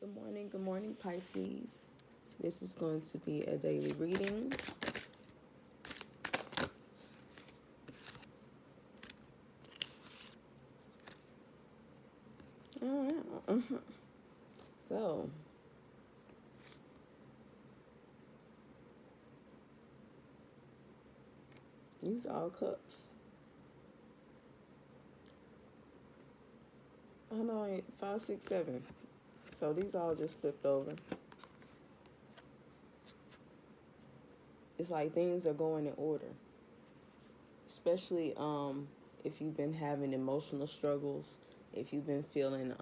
Good morning, Pisces. This is going to be a daily reading. All right. So, these are all cups. I know, 5, 6, 7. So these all just flipped over. It's like things are going in order. Especially if you've been having emotional struggles, if you've been feeling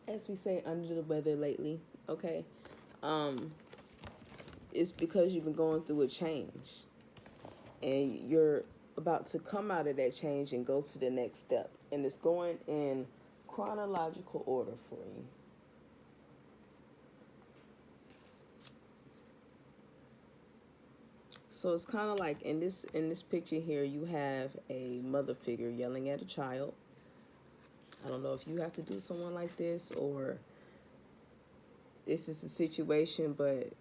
as we say, under the weather lately, okay? It's because you've been going through a change. And you're about to come out of that change and go to the next step. And it's going in chronological order for you. So it's kind of like in this picture here, you have a mother figure yelling at a child. I don't know if you have to do someone like this or this is the situation, but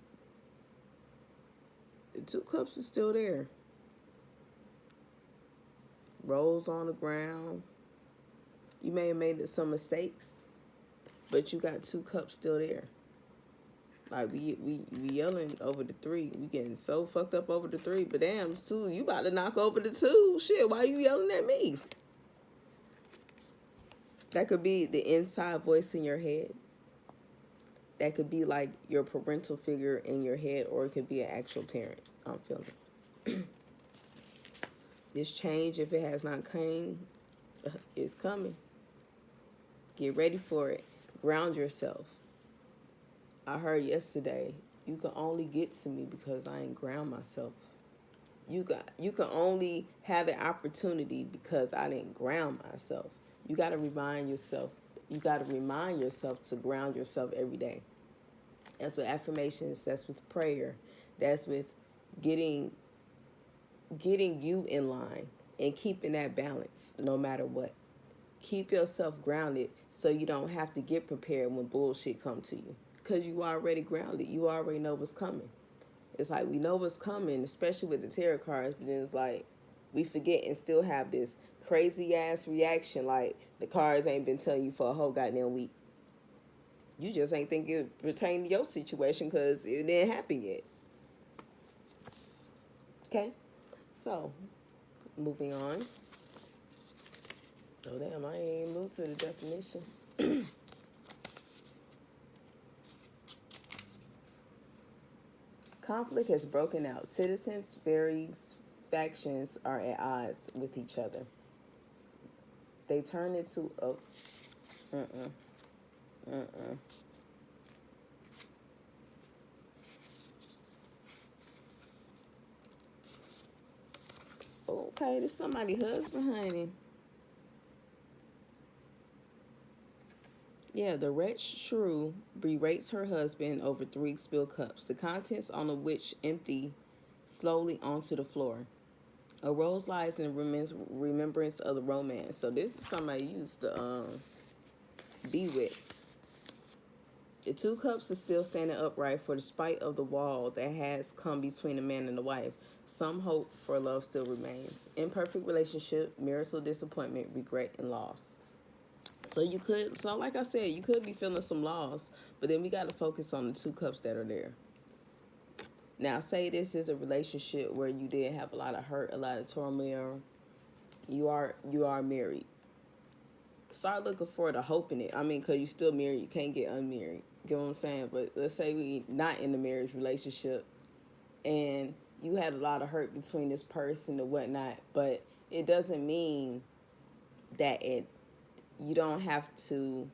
the 2 cups is still there. Rolls on the ground. You may have made some mistakes, but you got 2 cups still there. Like we yelling over the 3. We getting so fucked up over the 3. But damn, it's 2. You about to knock over the 2. Shit, why you yelling at me? That could be the inside voice in your head. That could be like your parental figure in your head, or it could be an actual parent. I'm feeling this change, if it has not came, is coming. Get ready for it. Ground yourself. I heard yesterday, you can only get to me because I ain't ground myself. You can only have the opportunity because I didn't ground myself. You got to remind yourself. You got to remind yourself to ground yourself every day. That's with affirmations. That's with prayer. That's with getting you in line and keeping that balance no matter what. Keep yourself grounded so you don't have to get prepared when bullshit come to you. Because you already grounded. You already know what's coming. It's like we know what's coming, especially with the tarot cards, but then it's like we forget and still have this crazy ass reaction like the cards ain't been telling you for a whole goddamn week. You just ain't think it pertained to your situation because it didn't happen yet. Okay? So, moving on. Oh damn, I ain't moved to the definition. Conflict has broken out. Citizens, various factions are at odds with each other. They turn into Okay, there's somebody husband, honey. Yeah, the wretched shrew berates her husband over 3 spilled cups, the contents on of which empty slowly onto the floor. A rose lies in remembrance of the romance. So this is somebody you used to be with. The 2 cups are still standing upright for the spite of the wall that has come between the man and the wife. Some hope for love still remains. Imperfect relationship, marital disappointment, regret, and loss. So like I said, you could be feeling some loss, but then we got to focus on the 2 cups that are there. Now, say this is a relationship where you did have a lot of hurt, a lot of turmoil. You are married. Start looking for the hope in it. I mean, because you're still married, you can't get unmarried. Get what I'm saying? But let's say we not in the marriage relationship, and you had a lot of hurt between this person and whatnot, but it doesn't mean that you don't have to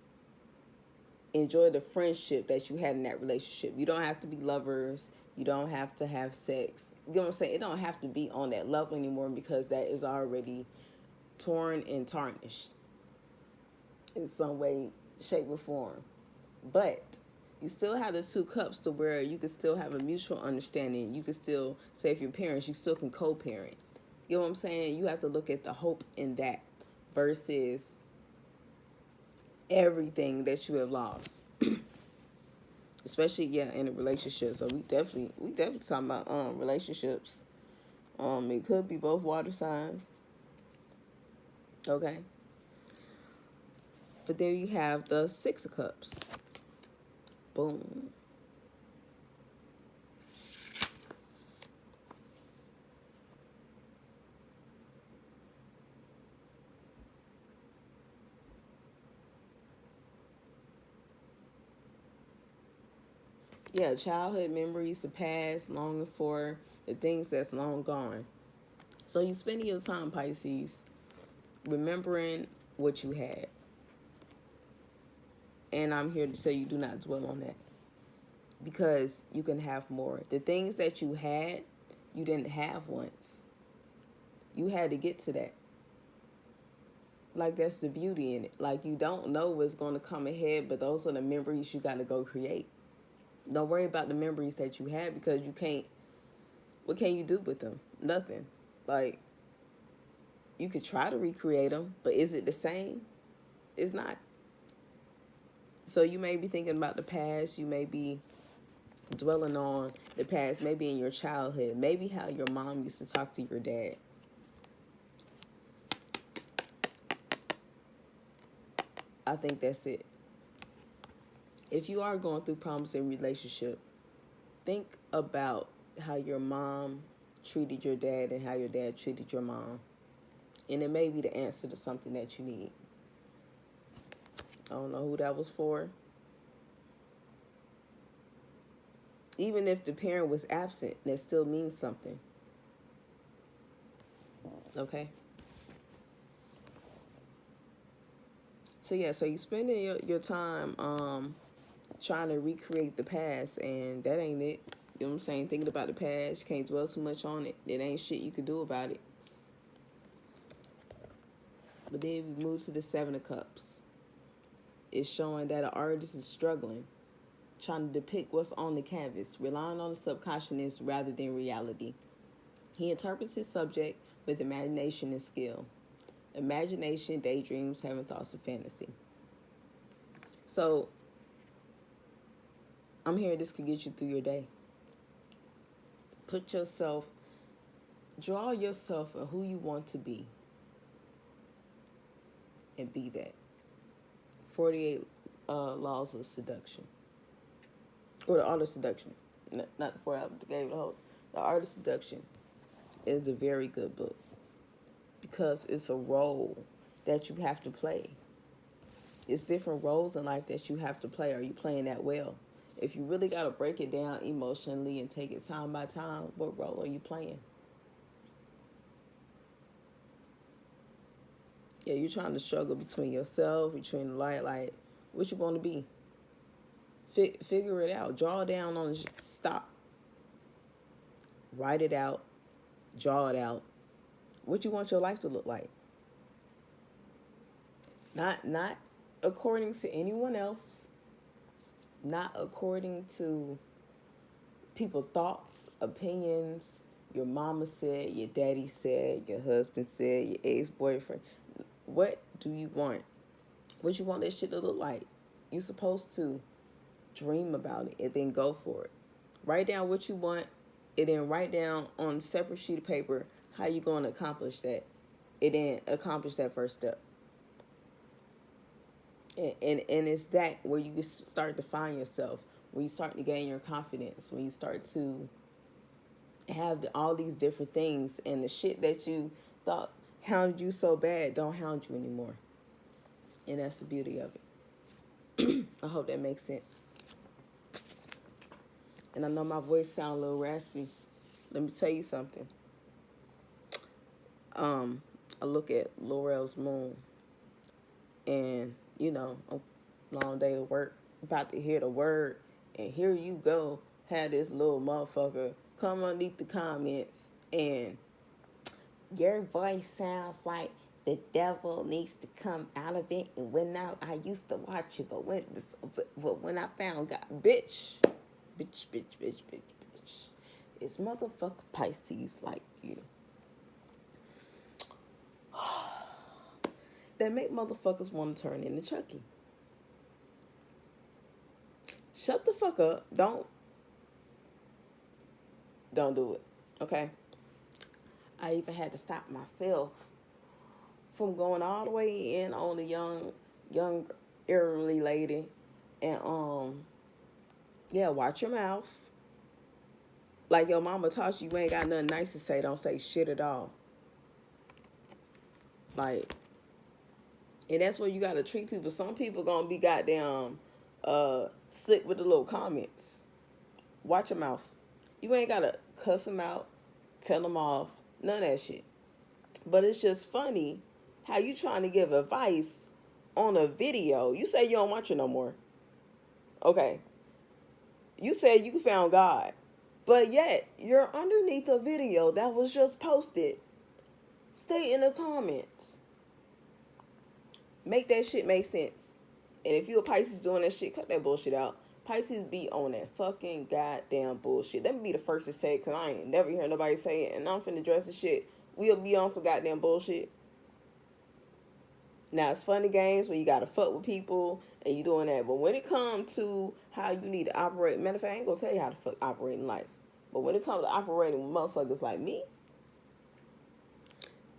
enjoy the friendship that you had in that relationship. You don't have to be lovers. You don't have to have sex. You know what I'm saying? It don't have to be on that level anymore because that is already torn and tarnished in some way, shape, or form. But you still have the 2 cups to where you can still have a mutual understanding. You can still, say if you're parents, you still can co-parent. You know what I'm saying? You have to look at the hope in that versus everything that you have lost, especially in a relationship. So we definitely talking about relationships. It could be both water signs. Okay, but there you have the Six of Cups. Boom. Yeah, childhood memories, the past, longing for the things that's long gone. So you spending your time, Pisces, remembering what you had. And I'm here to tell you, do not dwell on that, because you can have more. The things that you had, you didn't have once. You had to get to that. Like, that's the beauty in it. Like, you don't know what's going to come ahead, but those are the memories you got to go create. Don't worry about the memories that you had, because you can't. What can you do with them? Nothing. Like, you could try to recreate them, but is it the same? It's not. So you may be thinking about the past. You may be dwelling on the past, maybe in your childhood, maybe how your mom used to talk to your dad. I think that's it. If you are going through problems in relationship, think about how your mom treated your dad and how your dad treated your mom. And it may be the answer to something that you need. I don't know who that was for. Even if the parent was absent, that still means something. Okay? So yeah, so you spending your time trying to recreate the past, and that ain't it. You know what I'm saying? Thinking about the past, you can't dwell too much on it. It ain't shit you could do about it. But then we move to the Seven of Cups. It's showing that an artist is struggling, trying to depict what's on the canvas, relying on the subconscious rather than reality. He interprets his subject with imagination and skill. Imagination, daydreams, having thoughts of fantasy. So I'm hearing this could get you through your day. Put yourself, draw yourself of who you want to be, and be that. 48 laws of seduction. Or the art of seduction. Not the 4 hours, gave the whole. The art of seduction is a very good book, because it's a role that you have to play. It's different roles in life that you have to play. Are you playing that well? If you really got to break it down emotionally and take it time by time, what role are you playing? Yeah, you're trying to struggle between yourself, between the light, like, what you want to be. Figure it out. Draw down on stop. Write it out. Draw it out. What you want your life to look like. Not according to anyone else. Not according to people's thoughts, opinions. Your mama said, your daddy said, your husband said, your ex-boyfriend. What do you want? What you want that shit to look like? You're supposed to dream about it and then go for it. Write down what you want and then write down on a separate sheet of paper how you're going to accomplish that. And then accomplish that first step. And it's that where you start to find yourself, when you start to gain your confidence, when you start to have all these different things, and the shit that you thought hounded you so bad don't hound you anymore. And that's the beauty of it. I hope that makes sense. And I know my voice sounds a little raspy. Let me tell you something. I look at Laurel's moon, and a long day of work, about to hear the word, and here you go, have this little motherfucker come underneath the comments, and your voice sounds like the devil needs to come out of it. And when I used to watch it, but when I found God, bitch, it's motherfucker Pisces like you that make motherfuckers want to turn into Chucky. shut the fuck up. Don't do it. Okay? I even had to stop myself from going all the way in on a young elderly lady. And yeah, watch your mouth. Like your mama taught you, you ain't got nothing nice to say, don't say shit at all. Like, and that's where you gotta treat people. Some people gonna be goddamn slick with the little comments. Watch your mouth. You ain't gotta cuss them out, tell them off, none of that shit. But it's just funny how you trying to give advice on a video. You say you don't watch it no more. Okay. You said you found God. But yet, you're underneath a video that was just posted. Stay in the comments. Make that shit make sense. And if you a Pisces doing that shit, cut that bullshit out. Pisces be on that fucking goddamn bullshit. Let me be the first to say it, because I ain't never hear nobody say it. And I'm finna address the shit. We'll be on some goddamn bullshit. Now, it's funny games when you gotta fuck with people and you doing that. But when it comes to how you need to operate, matter of fact, I ain't gonna tell you how to fuck operate in life. But when it comes to operating with motherfuckers like me,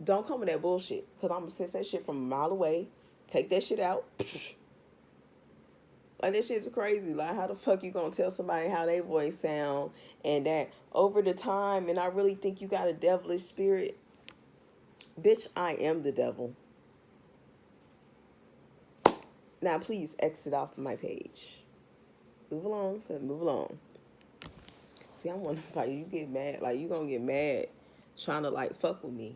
don't come with that bullshit. Because I'm gonna sense that shit from a mile away. Take that shit out. Like, that shit's crazy. Like, how the fuck you gonna tell somebody how their voice sound and that over the time, and I really think you got a devilish spirit? Bitch, I am the devil. Now, please exit off my page. Move along. Move along. See, I'm wondering, like, you get mad. Like, you gonna get mad trying to, like, fuck with me.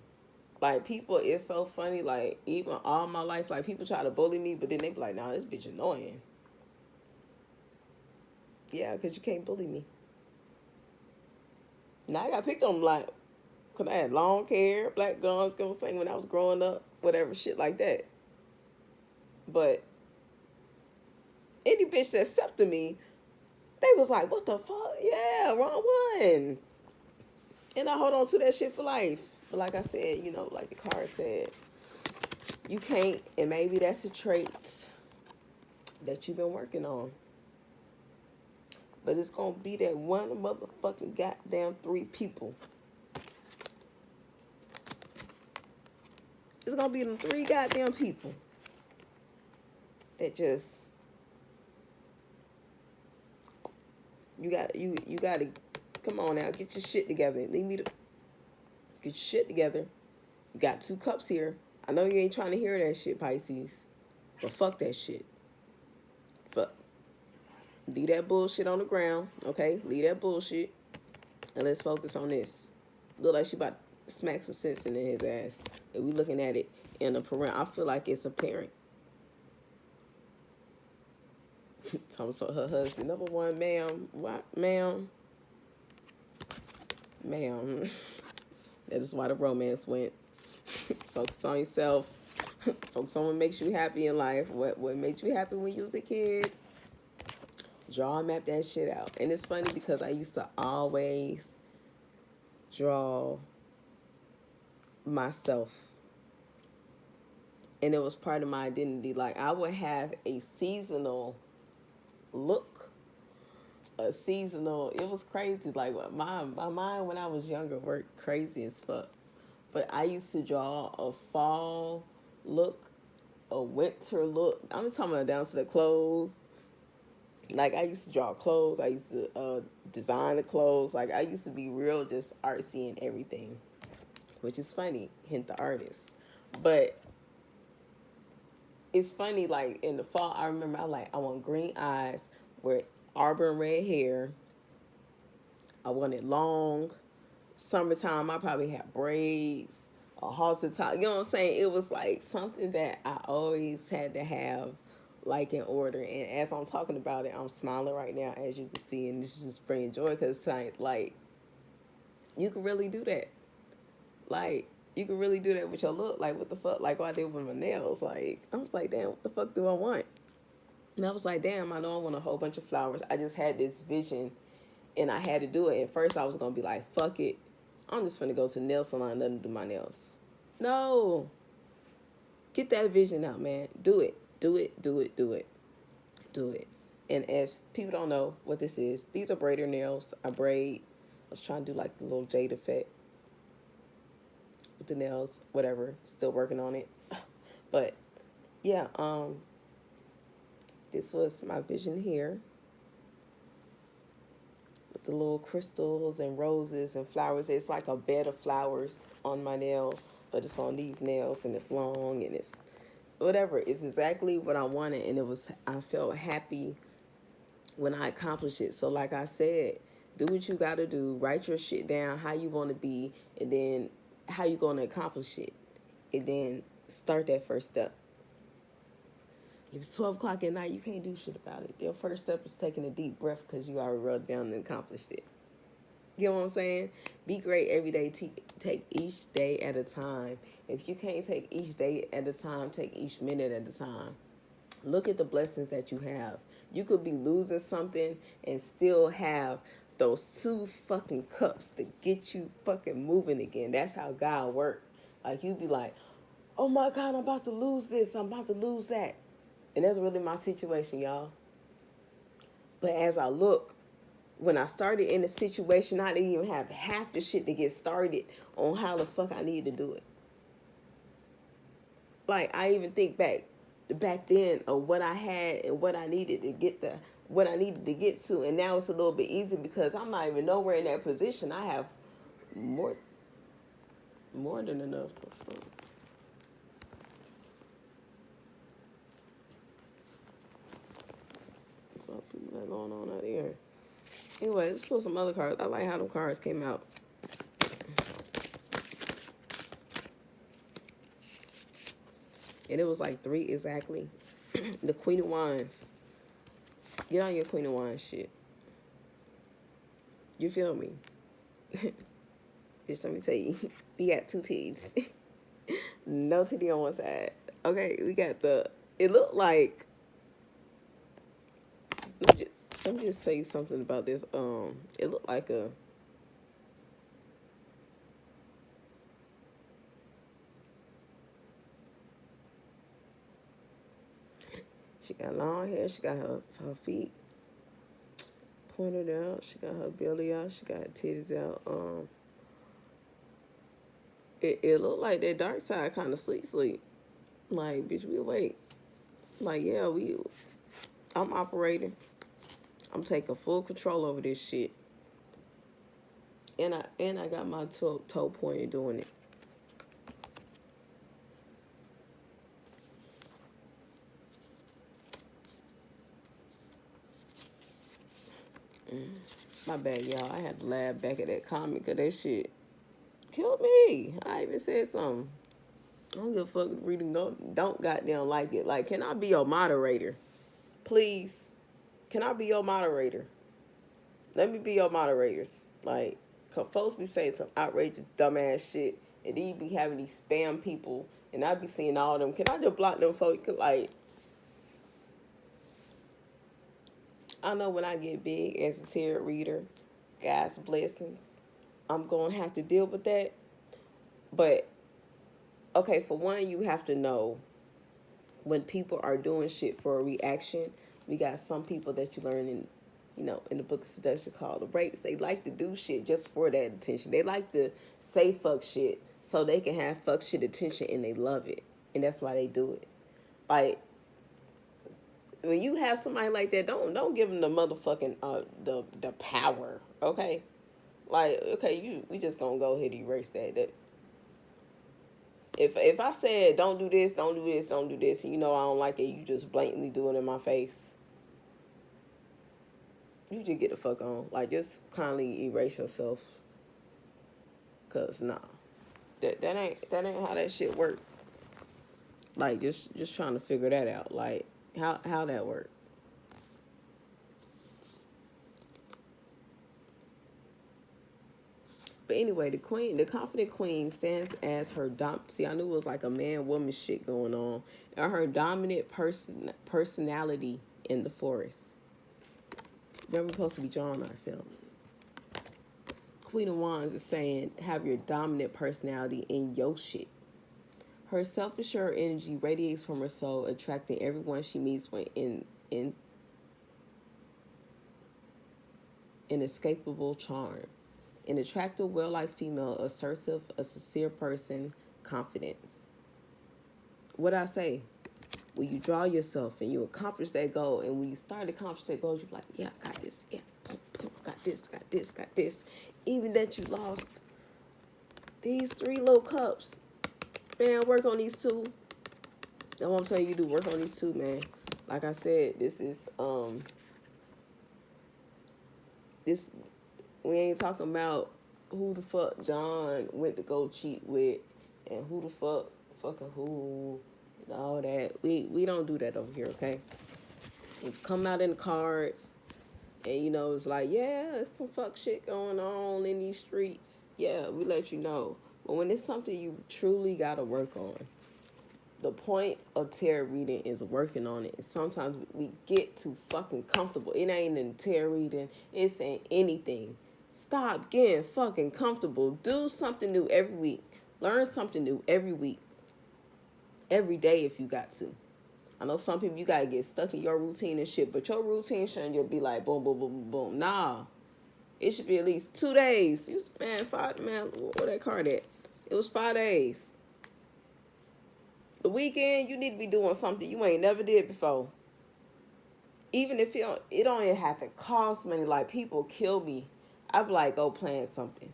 Like, people, it's so funny. Like, even all my life, like, people try to bully me, but then they be like, nah, this bitch annoying. Yeah, because you can't bully me. Now, I got picked on, like, because I had long hair, black guns, gonna sing when I was growing up, whatever, shit like that. But any bitch that stepped to me, they was like, what the fuck? Yeah, wrong one. And I hold on to that shit for life. But like I said, you know, like the card said, you can't, and maybe that's a trait that you've been working on. But it's going to be that one motherfucking goddamn 3 people. It's going to be them 3 goddamn people that just, you got to, come on now, get your shit together. Leave me to, get your shit together. You got 2 cups here. I know you ain't trying to hear that shit, Pisces. But fuck that shit. Fuck. Leave that bullshit on the ground, okay? Leave that bullshit. And let's focus on this. Look like she about to smack some sense into his ass. And we looking at it in a parent. I feel like it's a parent. Talking to her husband. Number 1, ma'am. What? Ma'am. Ma'am. That is why the romance went. Focus on yourself. Focus on what makes you happy in life. What made you happy when you was a kid. Draw and map that shit out. And it's funny because I used to always draw myself. And it was part of my identity. Like, I would have a seasonal look. It was crazy. Like, my mind when I was younger worked crazy as fuck. But I used to draw a fall look, a winter look. I'm talking about down to the clothes. Like, I used to draw clothes. I used to design the clothes. Like, I used to be real just artsy and everything. Which is funny. Hint the artist. But it's funny, like, in the fall, I remember I want green eyes with auburn red hair. I wanted long. Summertime, I probably had braids, a halter top. You know what I'm saying? It was like something that I always had to have, like, in order. And as I'm talking about it, I'm smiling right now, as you can see, and this is just bringing joy because tonight, like, you can really do that. Like, you can really do that with your look. Like, what the fuck? Like, what I did with my nails. Like, I was like, damn, what the fuck do I want? And I was like, damn, I know I want a whole bunch of flowers. I just had this vision, and I had to do it. At first, I was going to be like, fuck it. I'm just finna go to the nail salon and do my nails. No. Get that vision out, man. Do it. Do it. Do it. Do it. Do it. And as people don't know what this is, these are braider nails. I was trying to do like the little jade effect with the nails, whatever. Still working on it. But yeah, this was my vision here with the little crystals and roses and flowers. It's like a bed of flowers on my nail, but it's on these nails and it's long and it's whatever. It's exactly what I wanted, and I felt happy when I accomplished it. So like I said, do what you got to do. Write your shit down, how you want to be, and then how you going to accomplish it. And then start that first step. If it's 12 o'clock at night, you can't do shit about it. Your first step is taking a deep breath because you already wrote down and accomplished it. You know what I'm saying? Be great every day. Take each day at a time. If you can't take each day at a time, take each minute at a time. Look at the blessings that you have. You could be losing something and still have those two fucking cups to get you fucking moving again. That's how God works. Like, you be like, oh my God, I'm about to lose this. I'm about to lose that. And that's really my situation, y'all. But as I look, when I started in the situation, I didn't even have half the shit to get started on how the fuck I need to do it. Like, I even think back then of what I had and what I needed to get to, and now it's a little bit easier because I'm not even nowhere in that position. I have more than enough. What's going on out here? Anyway, let's pull some other cards. I like how them cards came out. And it was like 3 exactly. The Queen of Wands. Get on your Queen of Wands shit. You feel me? Just let me tell you. We got 2 T's. No titty on one side. Okay, we got it looked like, let me just say something about this. It looked like she got long hair. She got her feet pointed out. She got her belly out. She got her titties out. It looked like that dark side kind of sleep. Like, bitch, we awake. Like, yeah, I'm operating. I'm taking full control over this shit. And I got my toe pointed doing it. My bad, y'all. I had to laugh back at that comment because that shit killed me. I even said something. I don't give a fuck if reading don't goddamn like it. Like, can I be your moderator? Please. Can I be your moderator? Let me be your moderators. Like, cause folks be saying some outrageous dumbass shit, and then you be having these spam people, and I be seeing all of them. Can I just block them folks? Like, I know when I get big as a tarot reader, God's blessings, I'm gonna have to deal with that. But okay, for one, you have to know when people are doing shit for a reaction. We got some people that you learn in the book of seduction called the breaks. They like to do shit just for that attention. They like to say fuck shit so they can have fuck shit attention, and they love it, and that's why they do it. Like, when you have somebody like that, don't give them the motherfucking the power. Okay, like, okay, we just gonna go ahead and erase that. If I said don't do this, don't do this, don't do this, and you know I don't like it, you just blatantly do it in my face. You just get the fuck on. Like, just kindly erase yourself. Cause nah, that ain't how that shit work. Like, just trying to figure that out. Like, how that work. But anyway, the confident queen stands as her see, I knew it was like a man woman shit going on, and her dominant personality in the forest. Remember, we're supposed to be drawing ourselves. Queen of Wands is saying, have your dominant personality in your shit. Her self-assured energy radiates from her soul, attracting everyone she meets inescapable charm. An attractive, well-liked female, assertive, a sincere person, confidence. What I say? When you draw yourself and you accomplish that goal, and when you start to accomplish that goal, you're like, yeah, I got this. Yeah, boom, boom, got this, got this, got this. Even that you lost these 3 little cups, man, work on these 2. That's what I'm telling you, do work on these 2, man. Like I said, this we ain't talking about who the fuck John went to go cheat with and who the fuck fucking who and all that. We don't do that over here, okay? If you come out in the cards and it's like, yeah, it's some fuck shit going on in these streets, yeah, we let you know. But when it's something you truly gotta work on, the point of tarot reading is working on it. Sometimes we get too fucking comfortable. It ain't in tarot reading. It's in anything. Stop getting fucking comfortable. Do something new every week. Learn something new every week. Every day if you got to. I know some people, you got to get stuck in your routine and shit, but your routine shouldn't just be like boom, boom, boom, boom, boom. Nah. It should be at least 2 days. Man, where that card at? It was 5 days. The weekend, you need to be doing something you ain't never did before. Even if it don't even have to cost money. Like, people kill me. I be like, go plan something.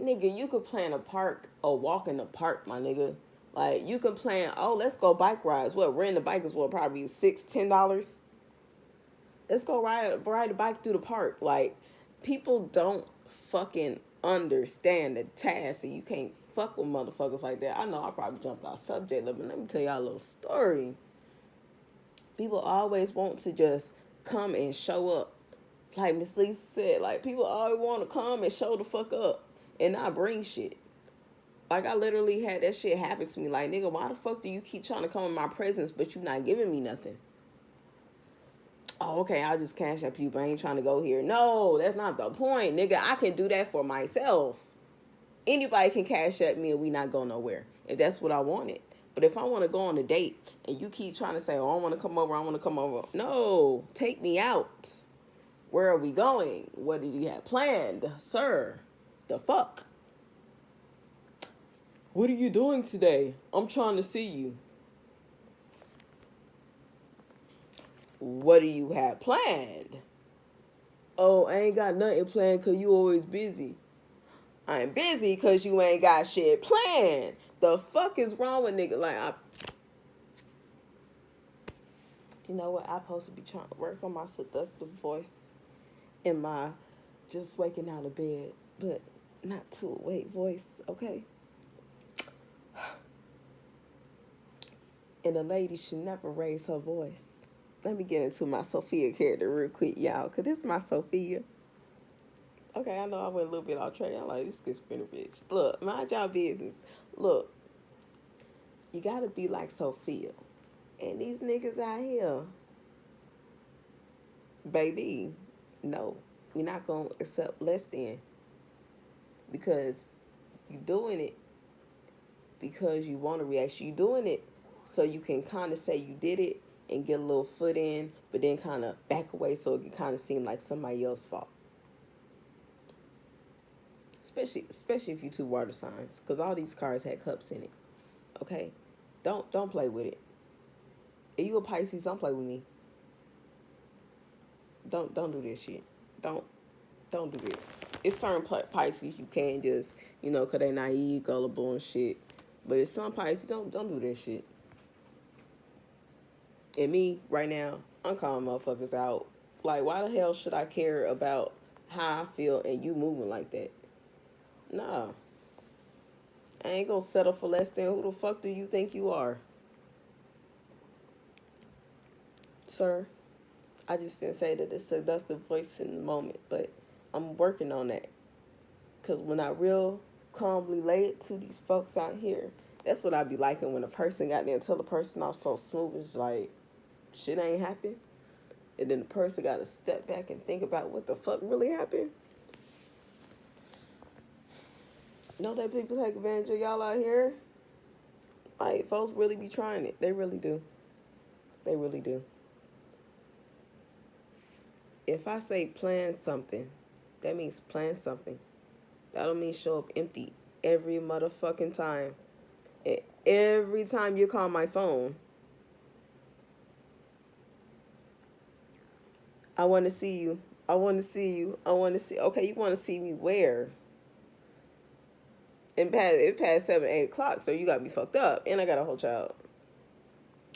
Nigga, you could plan a park or walk in the park, my nigga. Like, you can plan, let's go bike rides. What, rent a bike is probably $6-10. Let's go ride a bike through the park. Like, people don't fucking understand the task, and you can't fuck with motherfuckers like that. I know I probably jumped off subject, but let me tell y'all a little story. People always want to just come and show up. Like Miss Lisa said, like, people always want to come and show the fuck up and not bring shit. Like, I literally had that shit happen to me. Like, nigga, why the fuck do you keep trying to come in my presence, but you not giving me nothing? Oh, okay, I'll just cash up you, but I ain't trying to go here. No, that's not the point, nigga. I can do that for myself. Anybody can cash at me and we not go nowhere, if that's what I wanted. But if I want to go on a date and you keep trying to say, I want to come over. No, take me out. Where are we going? What did you have planned, sir? The fuck? What are you doing today? I'm trying to see you. What do you have planned? Oh, I ain't got nothing planned because you always busy. I'm busy because you ain't got shit planned. The fuck is wrong with nigga? Like, you know what? I'm supposed to be trying to work on my seductive voice and my just waking out of bed, but not too awake voice, okay? And a lady should never raise her voice. Let me get into my Sophia character real quick, y'all, because this is my Sophia. Okay, I know I went a little bit off track. I'm like, this schizophrenic bitch. Look, mind y'all business. Look, you gotta be like Sophia. And these niggas out here, baby, no, we're not gonna accept less than. Because you doing it because you want a reaction. You doing it so you can kind of say you did it and get a little foot in, but then kind of back away so it can kind of seem like somebody else's fault. Especially if you 2 water signs, because all these cards had cups in it. Okay, don't play with it. If you a Pisces, don't play with me. Don't do this shit. Don't do it. It's certain Pisces you can just, because they naive, gullible and shit. But it's some Pisces, don't do that shit. And me, right now, I'm calling motherfuckers out. Like, why the hell should I care about how I feel and you moving like that? Nah. I ain't gonna settle for less than. Who the fuck do you think you are? Sir, I just didn't say that it's seductive voice in the moment, but I'm working on that. Because when I real calmly lay it to these folks out here, that's what I be liking when a person got there and tell the person off so smooth. It's like, shit ain't happened. And then the person got to step back and think about what the fuck really happened. Know that people take advantage of y'all out here? Like, folks really be trying it. They really do. They really do. If I say plan something, that means plan something. That don't mean show up empty every motherfucking time. Every time you call my phone, I want to see you. I want to see you. I want to see. Okay, you want to see me where? It passed 7, 8 o'clock, so you got me fucked up, and I got a whole child.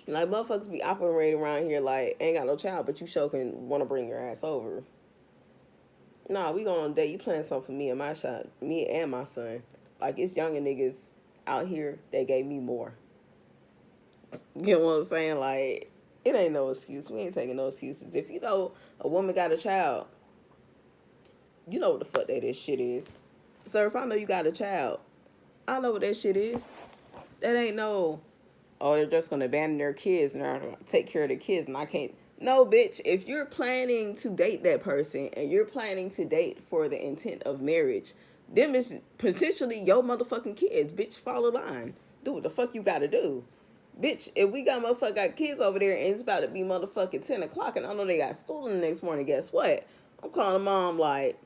Like motherfuckers be operating around here like ain't got no child, but you sure can want to bring your ass over. Nah, we going on a date. You playing something for me and my shot, me and my son. Like it's younger niggas out here that gave me more. You know what I'm saying? Like it ain't no excuse. We ain't taking no excuses. If you know a woman got a child, you know what the fuck that this shit is. Sir, if I know you got a child, I know what that shit is. That ain't no, oh, they're just gonna abandon their kids and they're gonna take care of their kids and I can't. No, bitch. If you're planning to date that person and you're planning to date for the intent of marriage, them is potentially your motherfucking kids. Bitch, follow line. Do what the fuck you gotta do. Bitch, if we got motherfucking got kids over there and it's about to be motherfucking 10 o'clock and I know they got school in the next morning, guess what? I'm calling mom like,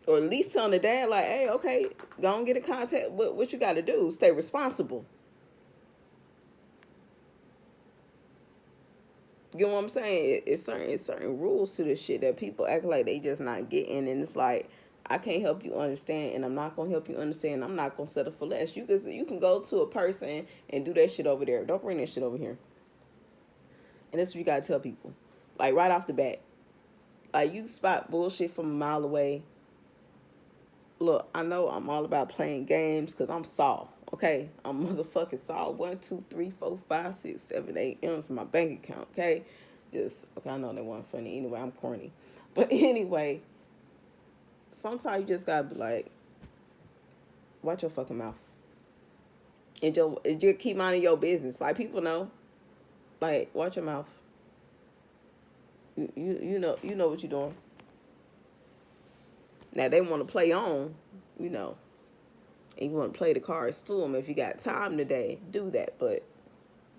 or at least telling the dad like, hey, okay, go and get in contact. What you gotta do? Stay responsible. You know what I'm saying? It's certain rules to this shit that people act like they just not getting, and it's like I can't help you understand, and I'm not gonna help you understand. I'm not gonna settle for less. You can go to a person and do that shit over there. Don't bring that shit over here. And that's what you gotta tell people, like right off the bat. Like you spot bullshit from a mile away. Look, I know I'm all about playing games because I'm Saul. Okay, I'm motherfucking Saul. 1, 2, 3, 4, 5, 6, 7, 8 M's in my bank account. Okay, just okay. I know that wasn't funny. Anyway, I'm corny, but anyway, sometimes you just gotta be like, watch your fucking mouth and just keep minding your business. Like people know, like watch your mouth. You know what you're doing. Now they want to play on, you know. And you want to play the cards to them. If you got time today, do that. But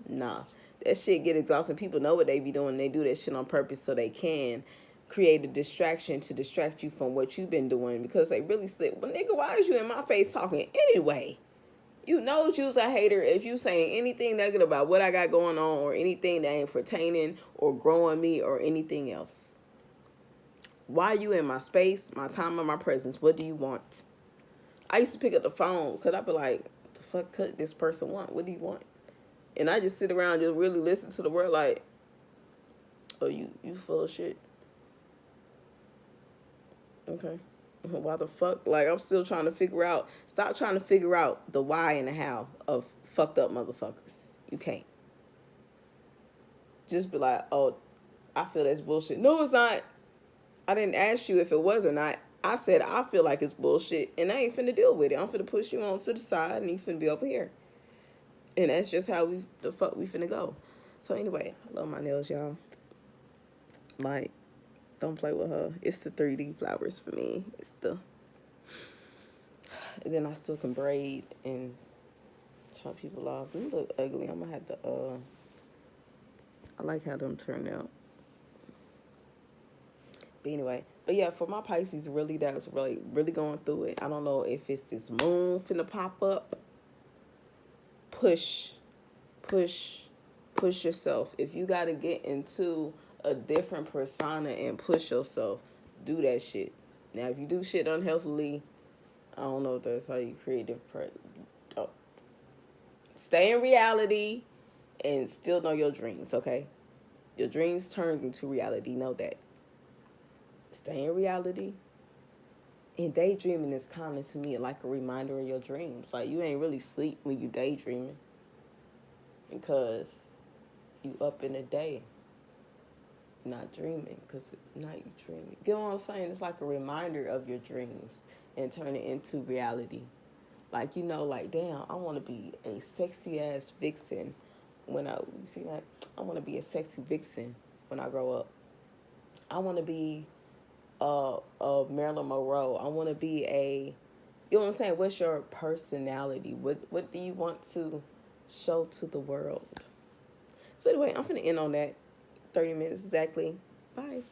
nah, that shit get exhausting. People know what they be doing. They do that shit on purpose so they can create a distraction to distract you from what you've been doing because they really slip. Well, nigga, why is you in my face talking anyway? You know you's a hater if you saying anything negative about what I got going on or anything that ain't pertaining or growing me or anything else. Why are you in my space, my time, and my presence? What do you want? I used to pick up the phone because I'd be like, the fuck could this person want? What do you want? And I just sit around and just really listen to the word like, oh, you full of shit. Okay. Why the fuck? Like, I'm still trying to figure out. Stop trying to figure out the why and the how of fucked up motherfuckers. You can't. Just be like, oh, I feel that's bullshit. No, it's not. I didn't ask you if it was or not. I said I feel like it's bullshit, and I ain't finna deal with it. I'm finna push you on to the side, and you finna be over here. And that's just how the fuck we finna go. So anyway, I love my nails, y'all. Like, don't play with her. It's the 3D flowers for me. It's the... And then I still can braid and show people off. Them look ugly. I'm gonna have to, I like how them turn out. But anyway, but yeah, for my Pisces, really, that was really going through it. I don't know if it's this moon finna pop up. Push yourself. If you gotta get into a different persona and push yourself, do that shit. Now, if you do shit unhealthily, I don't know if that's how you create different. Stay in reality and still know your dreams, okay? Your dreams turn into reality. Know that. Stay in reality. And daydreaming is kind of to me like a reminder of your dreams. Like you ain't really sleep when you daydreaming because you up in the day, not dreaming because not you dreaming. You know what I'm saying? It's like a reminder of your dreams and turn it into reality. Like you know, like damn, I want to be a sexy ass vixen when I want to be a sexy vixen when I grow up. I want to be Marilyn Monroe. I want to be you know what I'm saying? What's your personality? What do you want to show to the world? So anyway, I'm finna end on that. 30 minutes exactly. Bye.